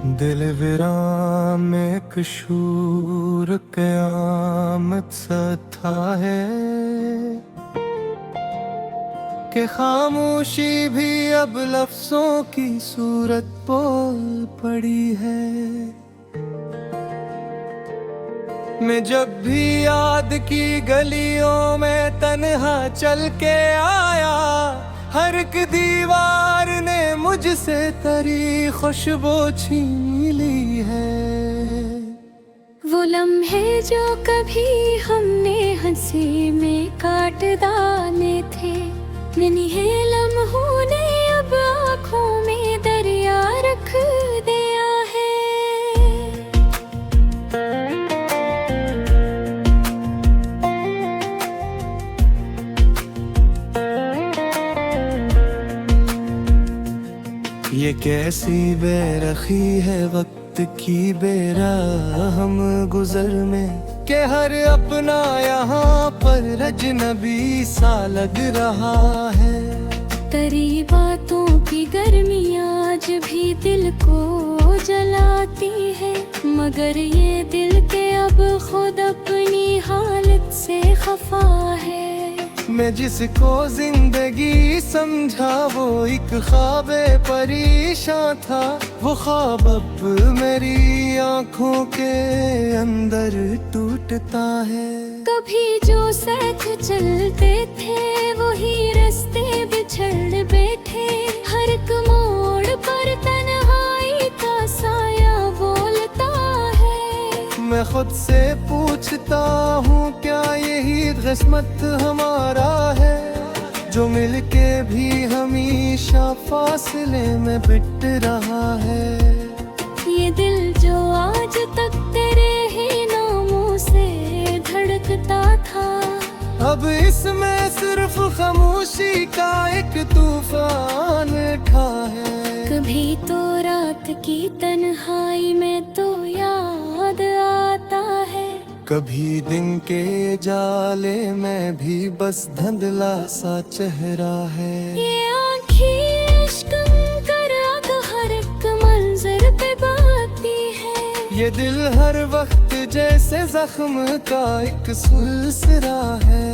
दिल विराम में कशूर क़यामत सा था है कि खामोशी भी अब लफ्जों की सूरत बोल पड़ी है। मैं जब भी याद की गलियों में तन्हा चल के आया, हर एक दीवार ने मुझसे तरी खुशबू छीन ली है। वो लम्हे जो कभी हमने हंसी में काट डाले थे, नन्हे लम्हों ने अब आँखों में दरिया रख दिया है। ये कैसी बेरखी है वक्त की बेरहम गुजर में, के हर अपना यहाँ पर अजनबी सा लग रहा है। तेरी बातों की गर्मी आज भी दिल को जलाती है, मगर ये दिल के अब खुद अपनी हालत से खफा है। मैं जिसको जिंदगी समझा वो एक ख्वाबे परेशान था, वो ख्वाब अब मेरी आंखों के अंदर टूटता है। कभी जो साथ चलते थे वही रास्ते बिछड़ बैठे, हर एक मोड़ पर तन्हाई का साया बोलता है। मैं खुद से पूछता हूँ क्या यही किस्मत हमारा है, जो मिलके भी हमेशा फासले में बिट रहा है। ये दिल जो आज तक तेरे ही नामों से धड़कता था, अब इसमें सिर्फ खामोशी का एक तूफान उठा है। कभी तो रात की तन्हाई में तो याद आता है, कभी दिन के जाले में भी बस धुंधला सा चेहरा है। ये आँखें इश्क कर आग हर एक मंजर पे बहती है। ये दिल हर वक्त जैसे जख्म का एक सिलसिला है।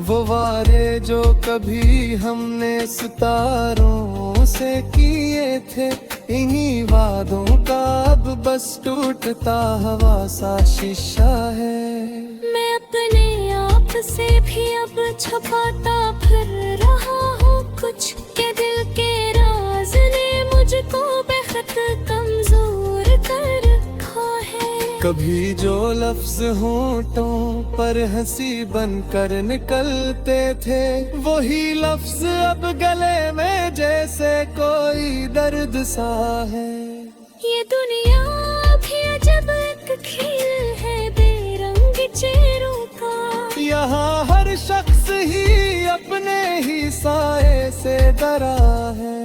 वो वारे जो कभी हमने सितारों से किए थे, इन्हीं वादों का अब बस टूटता हवा सा शीशा है। मैं अपने आप से भी अब छुपाता फिर रहा हूँ कुछ, के दिल के राज ने मुझको बेखत कमजोर कर रखा है। कभी जो लफ्ज होंठों पर हंसी बनकर निकलते थे, वही लफ्ज अब गले में जैसे कोई दर्द सा है। ये दुनिया भी अजब एक खेल है बेरंग चेहरों का, यहाँ हर शख्स ही अपने ही साए से डरा है।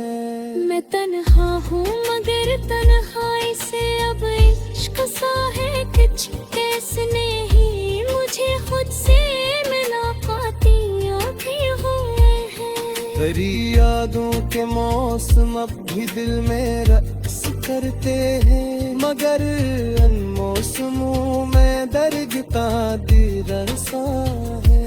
मैं तन्हा हूँ मगर तन्हाई से अब इश्क सा है कुछ, कैसने ही मुझे खुद से मुलाकातियाँ भी हुए हैं। तेरी यादों के मौसम अब भी दिल में रक्स करते हैं, मगर उन मौसमों में दर्द दिरसा है।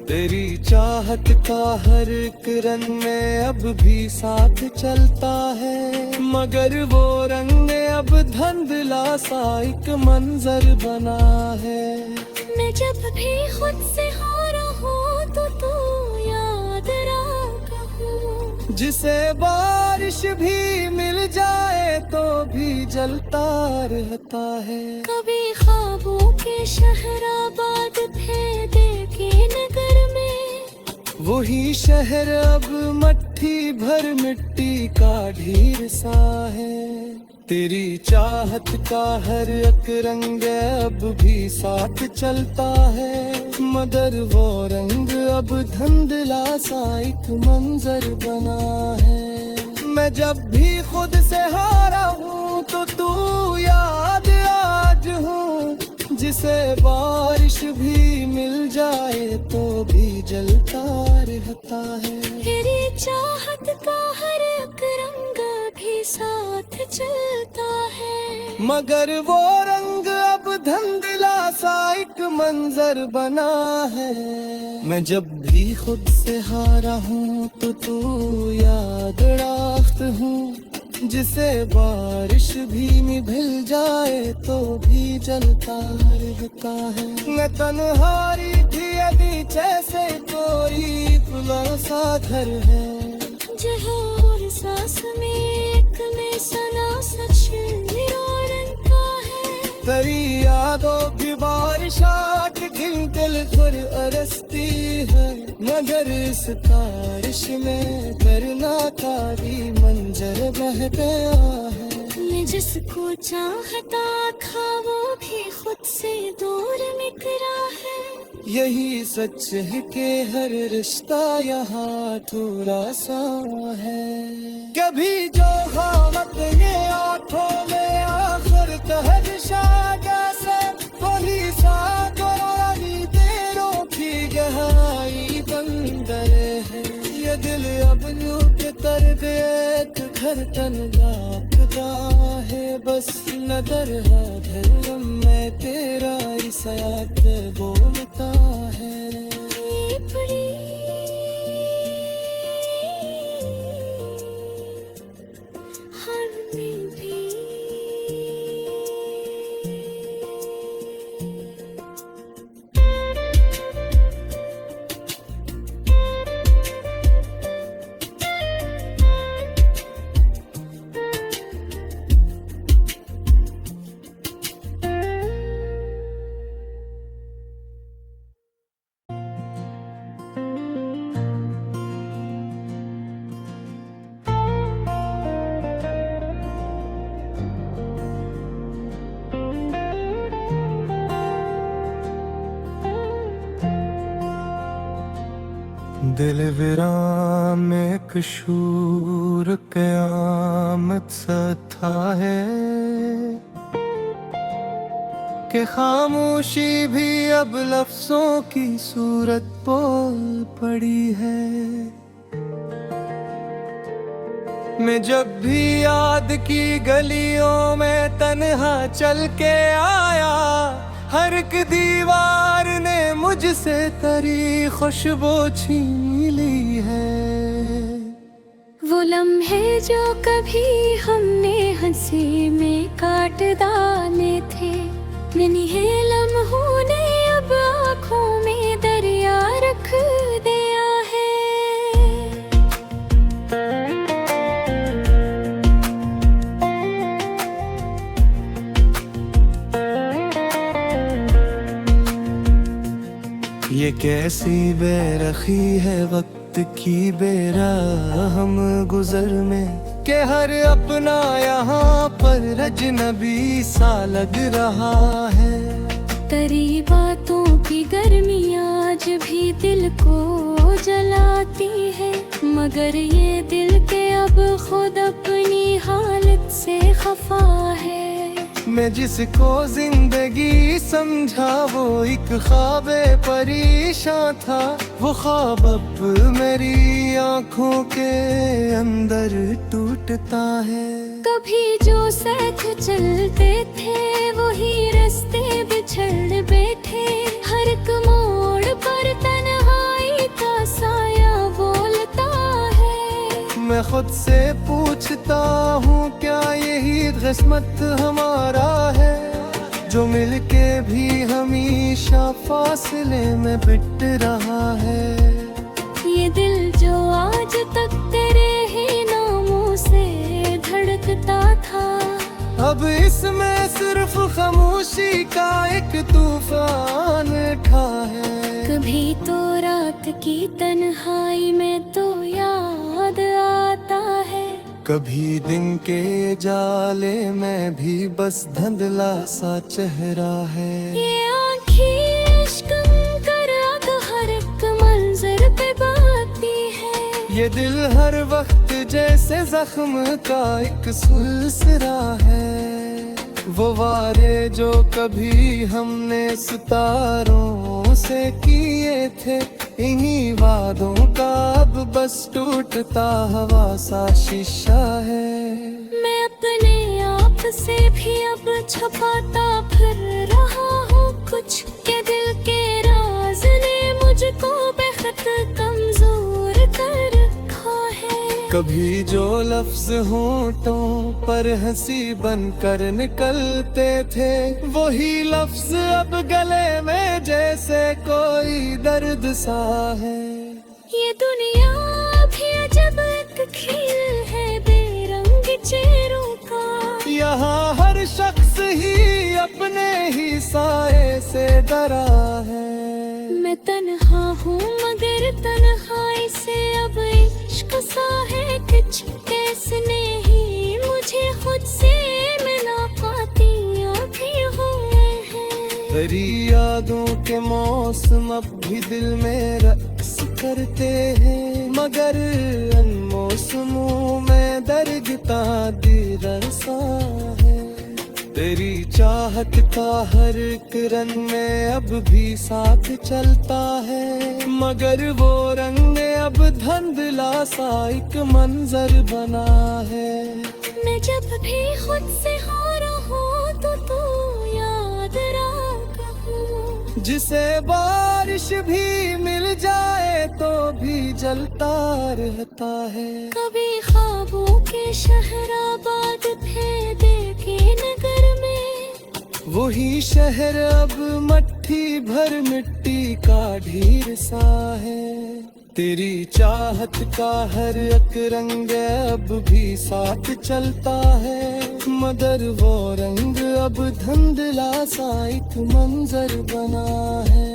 तेरी चाहत का हर एक रंग में अब भी साथ चलता है, मगर वो रंग अब धुंधला सा एक मंजर बना है। मैं जब भी खुद से हो रहूं तो तू याद रखूं, जिसे बारिश भी मिल जाए तो भी जलता रहता है। कभी ख्वाबों के शहराबाद थे देखे नगर में, वही शहर अब मट्ठी भर मिट्टी का ढेर सा है। तेरी चाहत का हर एक रंग अब भी साथ चलता है, मगर वो रंग अब धुंधला सा एक मंजर बना है। मैं जब भी खुद से हारा हूँ तो तू याद आज हूँ, जिसे बारिश भी मिल जाए तो भी जलता रहता है। तेरी चाहत का हर एक रंग भी साथ चलता मगर वो रंग अब धुंधला सा एक मंजर बना है। मैं जब भी खुद से हारा हूँ तो तू याद रखत हूँ, जिसे बारिश भी भिल जाए तो भी जलता रहता है। मैं तन्हारी थी यदि जैसे कोई खुला सा घर है, जहाँ और सांस में एक में सना सच निरारन का है। तेरी यादों की बारिश आके दिल खुर अरसती है, मगर इस बारिश में करना का भी मंजर बह गया है। मैं जिसको चाहता था वो भी खुद से दूर निकला है। यही सच है कि हर रिश्ता यहाँ थोड़ा सा है। कभी जो हम अपने आँखों में आखिर तहदिशा जैसे वही सा गुरानी तेरों की गहराई बंदर है। ये दिल अब यूं के तर गए धड़कन लापता है, बस नजर है धर्म में तेरा इसात बोलता है। ये बड़ी हर में भी दिल विराम में कशूर क़यामत सा था है, कि खामोशी भी अब लफ्जों की सूरत बोल पड़ी है। मैं जब भी याद की गलियों में तन्हा चल के आया, हर एक दीवार ने मुझसे तेरी खुशबू छीन ली है। वो लम्हे जो कभी हमने हंसी में काट डाले थे, इन्हीं लम्हों ने अब आँखों में दरिया रख दिया है। ये कैसी बेरखी है वक्त की बेरहम गुजर में, कि हर अपना यहाँ पर अजनबी सा लग रहा है। तेरी बातों की गर्मी आज भी दिल को जलाती है, मगर ये दिल के अब खुद अपनी हालत से खफा है। मैं जिसको जिंदगी समझा वो एक ख्वाबे परेशान था, वो ख्वाब अब मेरी आंखों के अंदर टूटता है। कभी जो साथ चलते थे वही रास्ते बिछड़ बैठे, हर एक मोड़ पर तन्हाई का साया बोलता है। मैं खुद से पूछता हूँ क्या यही किस्मत हमारा है, जो मिलके भी हमेशा फासले में बिट रहा है। ये दिल जो आज तक तेरे ही नामों से धड़कता था, अब इसमें सिर्फ खामोशी का एक तूफान उठा है। कभी तो रात की तन्हाई में तो याद आता है, कभी दिन के जाले में भी बस धुंधला सा चेहरा है। ये आँखें इश्क कर आग हर एक मंजर पे बाती है। ये दिल हर वक्त जैसे जख्म का एक सिलसिला है। वो वारे जो कभी हमने सितारों से किए थे, इन्हीं वादों का अब बस टूटता हवा सा शीशा है। मैं अपने आप से भी अब छुपाता फिर रहा हूँ कुछ के दिल के राज ने मुझको बेखत कमजोर कर रखा है। कभी जो लफ्ज होंठों पर हंसी बनकर निकलते थे, वही लफ्ज अब गले में जैसे कोई दर्द सा है। ये दुनिया भी अजब एक खेल है बेरंग चेहरों का। यहाँ हर शख्स ही अपने ही साए से डरा है। मैं तन्हा हूँ मगर तन्हाई से अब इश्क सा है कुछ कैसने ही मुझे खुद से मिला पातियाँ भी हुए हैं। तेरी यादों के मौसम अब भी दिल में रक्स करते हैं, मगर अन मौसमों में दर्द दीदर सा है। तेरी चाहत का हर एक रंग में अब भी साथ चलता है, मगर वो रंग अब धुंधला सा एक मंजर बना है। मैं जब भी खुद से हो रहूं तो तू याद रखूं। जिसे बारिश भी मिल जाए तो भी जलता रहता है। कभी ख्वाबों के शहराबाद थे देखे नगर में, वही शहर अब मट्ठी भर मिट्टी का ढेर सा है। तेरी चाहत का हर एक रंग अब भी साथ चलता है, मगर वो रंग अब धुंधला सा एक मंजर बना है।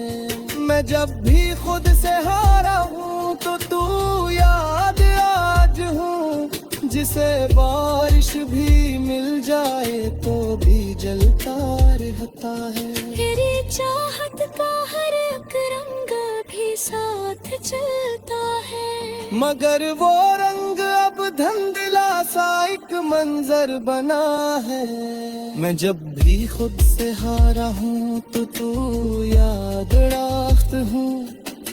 मैं जब भी खुद से हारा हूँ तो तू याद आज हूँ, जिसे बारिश भी मिल जाए तो भी जलता रहता है। तेरी चाहत का हर एक रंग भी साथ चलता है, मगर वो रंग अब धुंधला सा एक मंजर बना है। मैं जब भी खुद से हारा हूँ तो तू याद राख्त हूँ,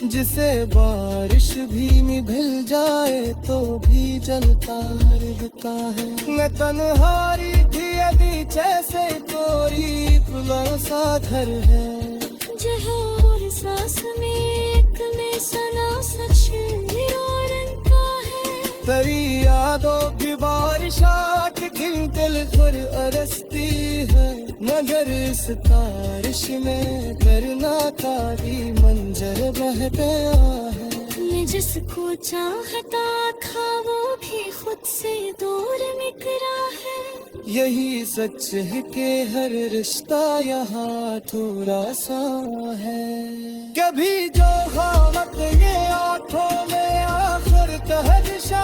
जिसे बारिश भी मिल जाए तो भी जलता रहता है। मैं तन्हारी थी यदि जैसे कोई खुला सा घर है, जहाँ और सांस में एक में सना सच निरारन का है। तेरी यादों की बारिश आके दिल खुर अरसती है, मगर इस बारिश में करना का भी मंजर बह गया है। मैं जिसको चाहता था वो भी खुद से दूर निकला है। यही सच है कि हर रिश्ता यहाँ थोड़ा सा है। कभी जो खामत ये आँखों में आखिर तहदिशा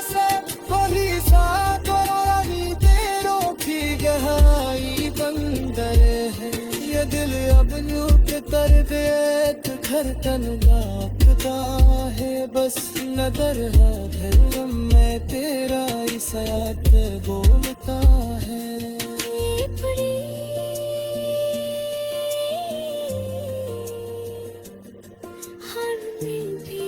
से वही सा कुरानी तेरों की गहराई बंदर है। ये दिल अब यूं के दर्द एक धड़कन लापता है, बस नजर है धर्म में तेरा इस याद बोलता है। ये बड़ी हर में भी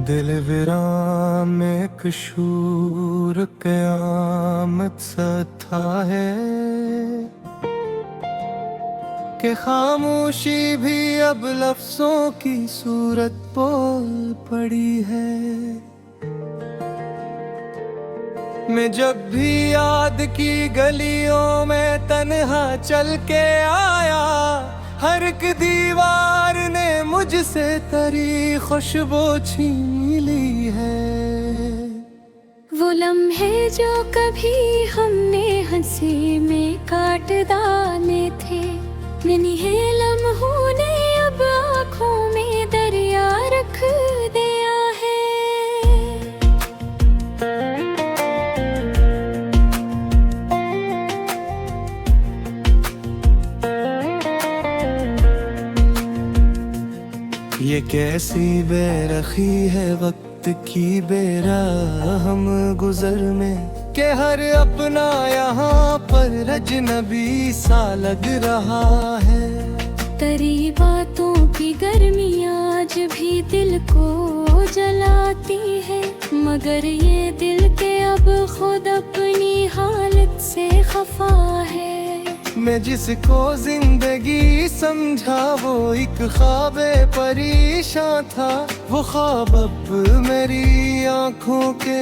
दिल विराम में कशूर क़यामत सा था है, कि खामोशी भी अब लफ्जों की सूरत बोल पड़ी है। मैं जब भी याद की गलियों में तन्हा चल के आया, हर एक दीवार ने मुझसे तेरी खुशबू छीन ली है। वो लम्हे जो कभी हमने हंसी में काट डाले थे, नहीं है लम्हों ने अब आँखों में दरिया ये कैसी बेरखी है वक्त की बेरहम गुजर में, के हर अपना यहाँ पर अजनबी सा लग रहा है। तेरी बातों की गर्मी आज भी दिल को जलाती है, मगर ये दिल के अब खुद अपनी हालत से खफा है। मैं जिसको जिंदगी समझा वो एक ख्वाबे परेशान था, वो ख्वाब अब मेरी आंखों के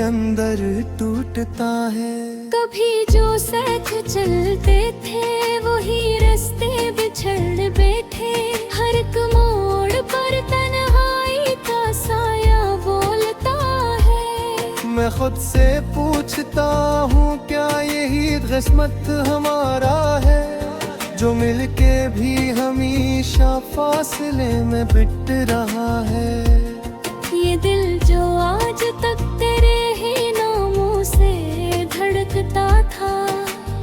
अंदर टूटता है। कभी जो साथ चलते थे वही रास्ते बिछड़ बैठे, हर एक मोड़ पर तन्हाई का साया बोलता है। मैं खुद से पूछता हूँ क्या यही किस्मत हमारा है, जो मिलके भी हमेशा फासले में बिट रहा है। ये दिल जो आज तक तेरे ही नामों से धड़कता था,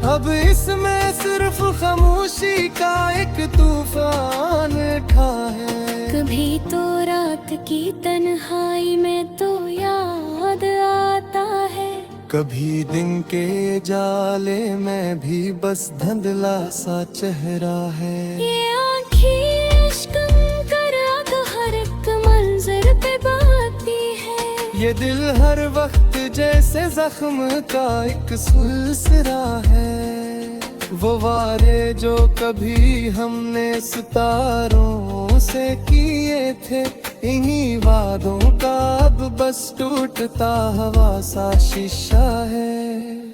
अब इसमें सिर्फ खामोशी का एक तूफान उठा है। कभी तो रात की तन्हाई में तो याद आता है, कभी दिन के जाले में भी बस धुंधला सा चेहरा है। ये आँखें इश्क कर आग हर एक मंजर पे बहती है। ये दिल हर वक्त जैसे जख्म का एक सिलसिला है। वो वारे जो कभी हमने सितारों से किए थे, इन्हीं वादों का अब बस टूटता हवा सा शीशा है।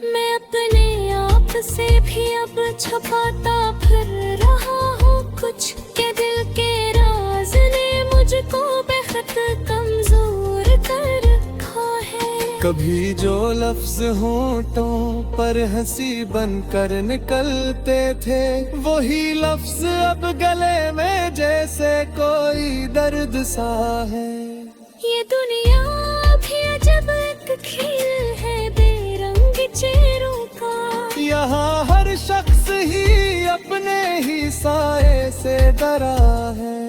मैं अपने आप से भी अब छुपाता फिर रहा हूँ कुछ, के दिल के राज ने मुझको बेखत कमजोर कर रखा है। कभी जो लफ्ज होंठों पर हंसी बनकर निकलते थे, वही लफ्ज अब गले में जैसे कोई दर्द सा है। ये दुनिया भी अजब एक खेल है बेरंग चेहरों का, यहाँ हर शख्स ही अपने ही साए से डरा है।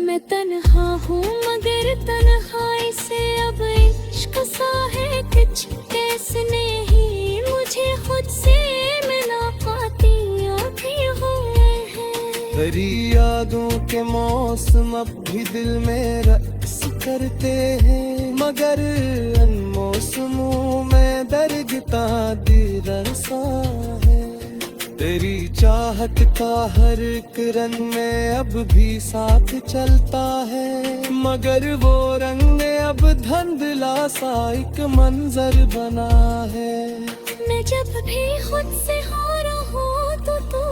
मैं तन्हा हूँ मगर तन्हाई से अब इश्क सा है कुछ, कैसने ही मुझे खुद से मिला पाती भी हुए हैं। तेरी यादों के मौसम अब भी दिल में रक्स करते हैं, मगर इन मौसमों में दर्द दिल सा है। तेरी चाहत का हर एक रंग में अब भी साथ चलता है, मगर वो रंग अब धुंधला सा एक मंजर बना है। मैं जब भी खुद से हो रहूं तो तू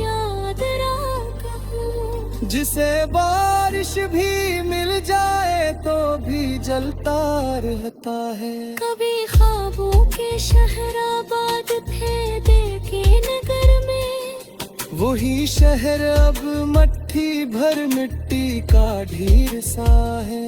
याद रखूं, जिसे बारिश भी मिल जाए तो भी जलता रहता है। कभी ख्वाबों के शहराबाद थे देखे नगर में, वही शहर अब मट्ठी भर मिट्टी का ढेर सा है।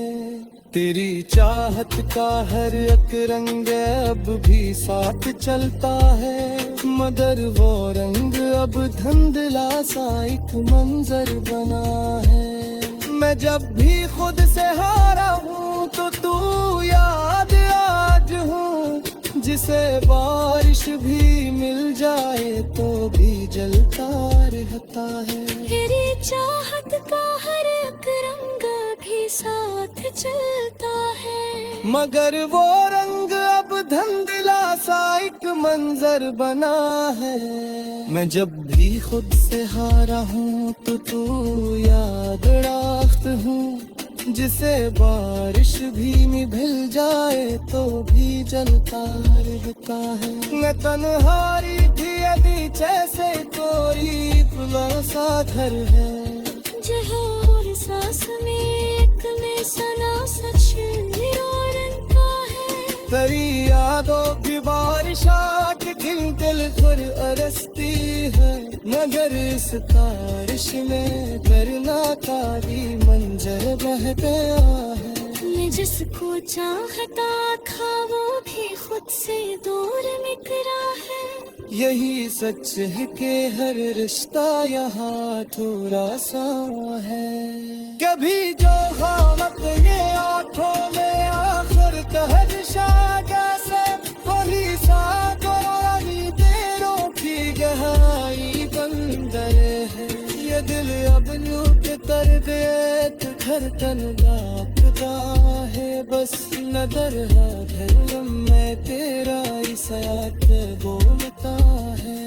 तेरी चाहत का हर एक रंग अब भी साथ चलता है, मगर वो रंग अब धुंधला सा एक मंजर बना है। मैं जब भी खुद से हारा हूँ तो तू याद आज हूँ, जिसे बारिश भी मिल जाए तो भी जलता रहता है। तेरी चाहत का हर एक रंग भी साथ चलता है, मगर वो रंग अब धुंधला सा एक मंजर बना है। मैं जब भी खुद से हारा हूँ तो तू याद रखत हूँ, जिसे बारिश भी मिल जाए तो भी जलता रहता है। मैं तन्हारी थी यदि जैसे कोई पुला सा घर है, जहाँ हर सांस में एक में सना सच निरोरन का है। तेरी यादों की बारिश आके दिल खुद अरसती है, मगर इस बारिश में करना कारी मंजर बह गया है। मैं जिसको चाहता था वो भी खुद से दूर निकला है, यही सच है कि हर रिश्ता यहाँ थोड़ा सा है। कभी जो हम अपने आँखों में आखिर तहरशा जैसे वही सागवानी तेरों की गहराई बंदर है। ये दिल अब यूं के तरबियत धड़कन दापता है। बस नजर है मैं तेरा ही साथ बोलता है।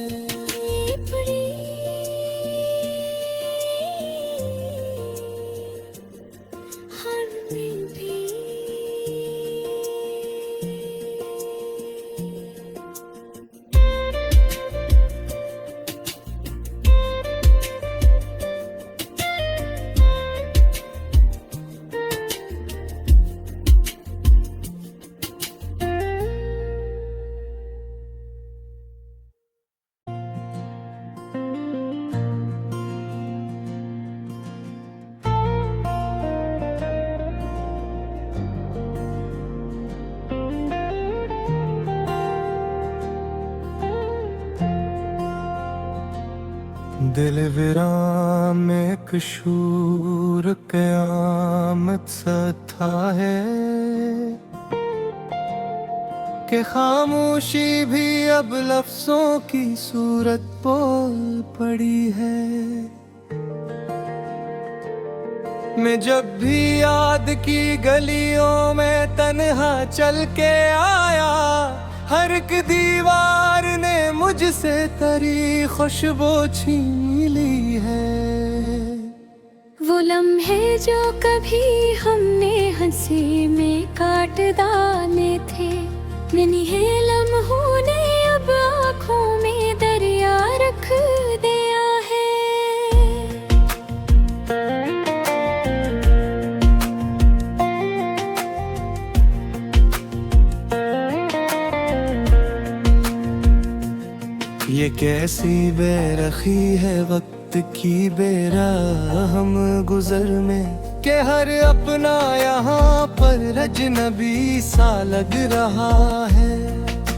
दिल विराम में कशूर क़यामत सा था है कि खामोशी भी अब लफ्जों की सूरत बोल पड़ी है। मैं जब भी याद की गलियों में तन्हा चल के आया, हर एक दीवार ने मुझसे तरी खुशबू छीन ली है। वो लम्हे जो कभी हमने हंसी में काट डाले थे, इन्हीं लम्हों ने अब आँखों में दरिया रख दिया है। ये कैसी बेरखी है वक्त की बेरहम गुजर में कि हर अपना यहाँ पर अजनबी सा लग रहा है।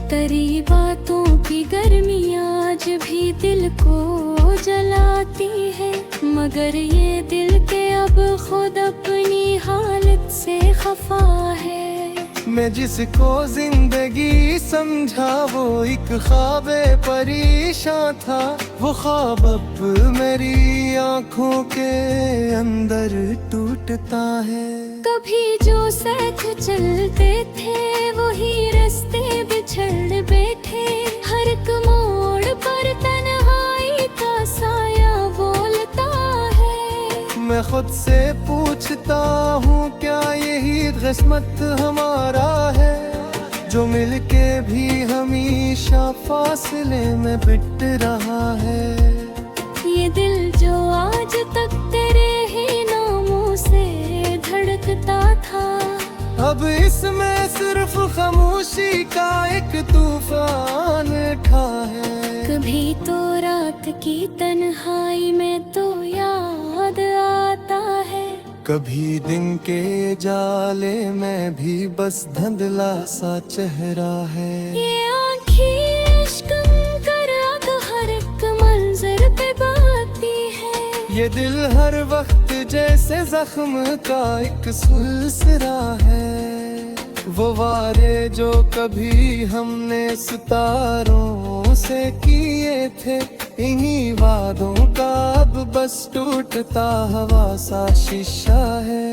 तेरी बातों की गर्मी आज भी दिल को जलाती है, मगर ये दिल के अब खुद अपनी हालत से खफा है। मैं जिसको जिंदगी समझा वो एक ख्वाबे परेशान था, वो ख्वाब अब मेरी आंखों के अंदर टूटता है। कभी जो साथ चलते थे वही रास्ते बिछड़ बैठे, हर एक मोड़ पर तन्हाई का साया बोलता है। मैं खुद से पूछता हूँ क्या यही किस्मत हमारा है, जो मिलके भी हमेशा फासले में बिट रहा है। ये दिल जो आज तक तेरे ही नामों से धड़कता था, अब इसमें सिर्फ खामोशी का एक तूफान उठा है। कभी तो रात की तन्हाई में तो याद आता है, कभी दिन के जाले में भी बस धुंधला सा चेहरा है। ये आँखें इश्क कर आग हर एक मंजर पे बहती है। ये दिल हर वक्त जैसे जख्म का एक सिलसिला है। वो वादे जो कभी हमने सितारों से किए थे, इन्हीं वादों का अब बस टूटता हवा सा शीशा है।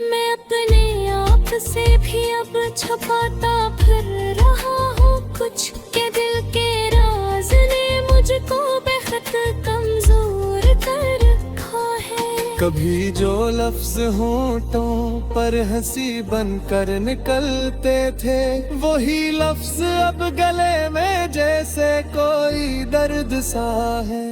मैं अपने आप से भी अब छुपाता फिर रहा हूँ कुछ, के दिल के राज ने मुझको बेखत कमजोर कर रखा है। कभी जो लफ्ज होंठों पर हंसी बनकर निकलते थे, वही लफ्ज अब गले में जैसे कोई दर्द सा है।